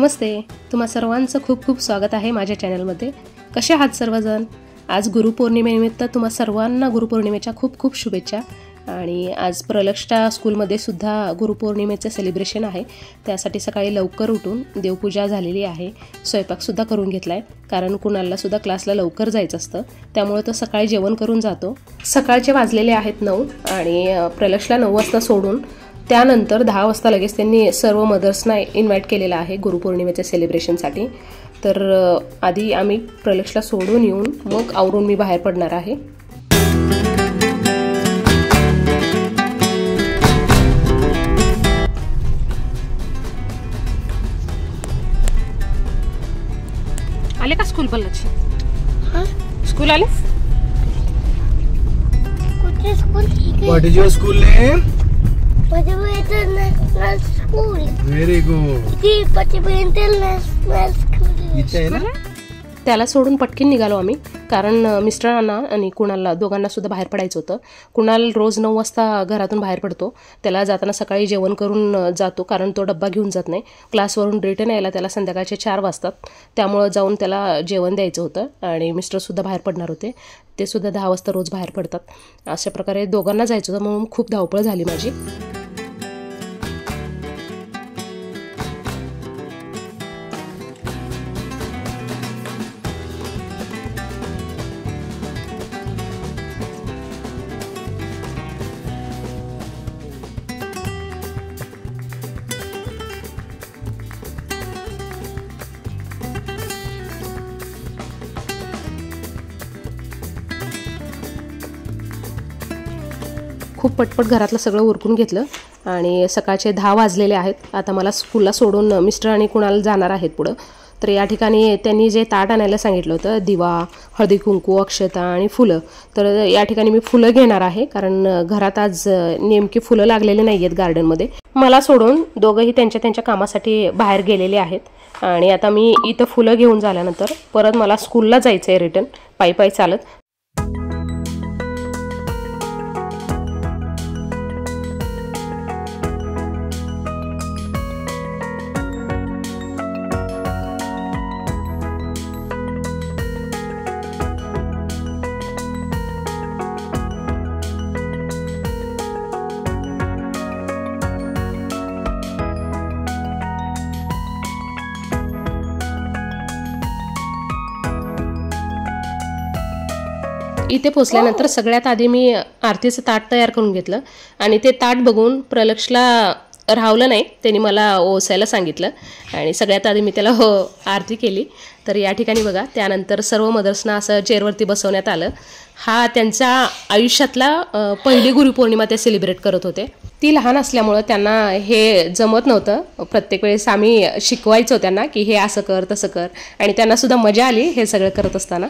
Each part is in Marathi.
नमस्ते, तुम्हा सर्वांचं खूप खूप स्वागत आहे माझ्या चॅनलमध्ये। कसे आहात सर्वजण? आज गुरुपौर्णिमेनिमित्त तुम्हा सर्वांना गुरुपौर्णिमेच्या खूप खूप शुभेच्छा। आणि आज प्रलक्षता स्कूलमध्ये सुद्धा गुरुपौर्णिमेचे सेलिब्रेशन आहे। त्यासाठी सकाळी लवकर उठून देवपूजा झालेली आहे, स्वयंपाकसुद्धा करून घेतला आहे, कारण कुणालला सुद्धा क्लासला लवकर जायचं असतं, त्यामुळे तो सकाळी जेवण करून जातो। सकाळचे वाजलेले आहेत 9 आणि प्रलक्षला 9 वाजता सोडून त्यानंतर 10 वाजता लगेच त्यांनी सर्व मदर्सना इन्व्हाइट केलेला आहे गुरुपौर्णिमेच्या सेलिब्रेशनसाठी। तर आधी आम्ही प्रलक्षला सोडून येऊन मग आवरून मी बाहेर पडणार आहे। आले का स्कूल पल्लची? हां स्कूल आले? कुठे school? What is your school name? Patibu International School. Very good. ती Patibu International School. इथे आहे ना? त्याला सोडून पटकन निघालो आम्ही, कारण मिस्टरांना आणि कुणालला दोघांना सुद्धा बाहेर पडायचं होतं। कुणाल रोज 9 वाजता घरातून बाहेर पडतो, त्याला जाताना सकाळी जेवण करून जातो, कारण तो डब्बा घेऊन जात नाही। क्लासवरून रिटर्न यायला त्याला संध्याकाळचे 4 वाजतात, त्यामुळे जाऊन त्याला जेवण द्यायचं होतं। आणि मिस्टरसुद्धा बाहेर पडणार होते, ते सुद्धा 10 वाजता रोज बाहेर पडतात। अशा प्रकारे दोघांना जायचं होतं, म्हणून खूप धावपळ झाली माझी। खूप पटपट घरातलं सगळं उरकून घेतलं आणि सकाळचे 10 वाजलेले आहेत। आता मला स्कूलला सोडून मिस्टर आणि कुणाल जाणार आहेत पुढं। तर या ठिकाणी त्यांनी जे ताट आणायला सांगितलं होतं, दिवा, हळदी कुंकू, अक्षता आणि फुलं, तर या ठिकाणी मी फुलं घेणार आहे, कारण घरात आज नेमकी फुलं लागलेले नाही आहेत गार्डनमध्ये। मला सोडून दोघंही त्यांच्या त्यांच्या कामासाठी बाहेर गेलेले आहेत। आणि आता मी इथं फुलं घेऊन झाल्यानंतर परत मला स्कूलला जायचं आहे रिटर्न पायी पायी चालत। इथे पोचल्यानंतर सगळ्यात आधी मी आरतीचं ताट तयार करून घेतलं आणि ते ताट बघून प्रलक्षला राहवलं नाही, त्यांनी मला ओसायला सांगितलं आणि सगळ्यात आधी मी त्याला आरती केली। तर या ठिकाणी बघा, त्यानंतर सर्व मदर्सना असं चेअरवरती बसवण्यात आलं। हा त्यांच्या आयुष्यातला पहिली गुरुपौर्णिमा ते सेलिब्रेट करत होते। ती लहान असल्यामुळं त्यांना हे जमत नव्हतं, प्रत्येक वेळेस आम्ही शिकवायचो त्यांना की हे असं कर तसं कर, आणि त्यांना सुद्धा मजा आली हे सगळं करत असताना।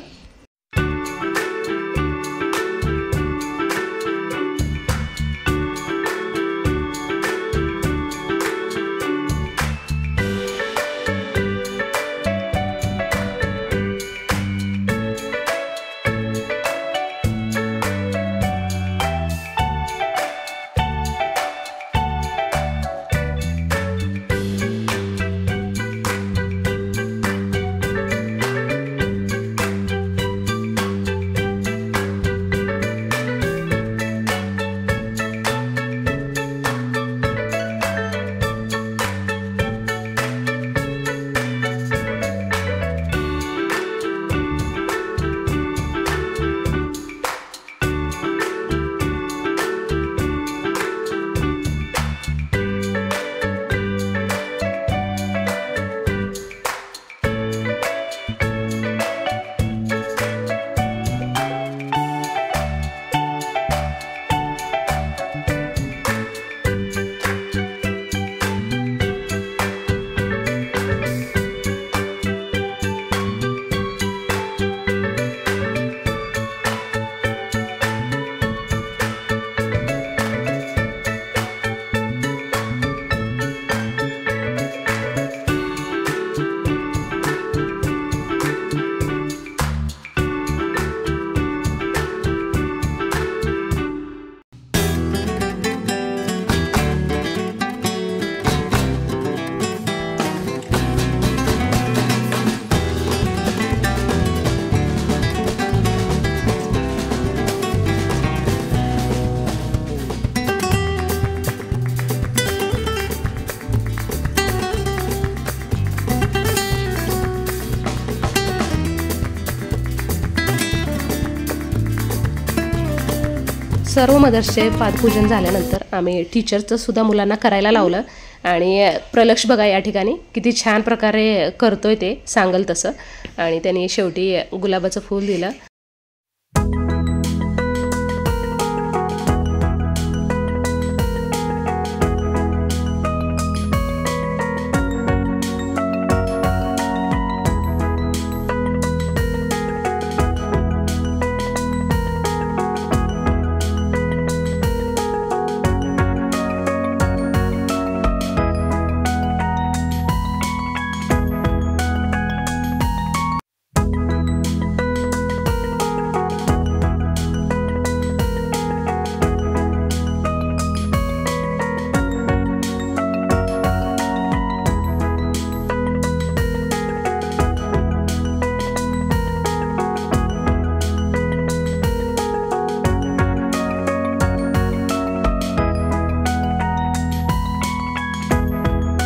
सर्व मदर्सचे पादपूजन झाल्यानंतर आम्ही टीचरचं सुद्धा मुलांना करायला लावलं आणि प्रलक्ष बघा या ठिकाणी किती छान प्रकारे करतोय ते सांगल तसं आणि त्यांनी शेवटी गुलाबाचं फूल दिलं.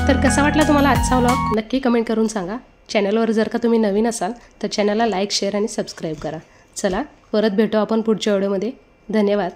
तर कसा वाटला तुम्हाला आजचा व्लॉग नक्की कमेंट करून सांगा. चॅनलवर जर का तुम्ही नवीन असाल तर चॅनलला लाईक शेअर आणि सबस्क्राईब करा. चला परत भेटू आपण पुढच्या व्हिडिओमध्ये. धन्यवाद.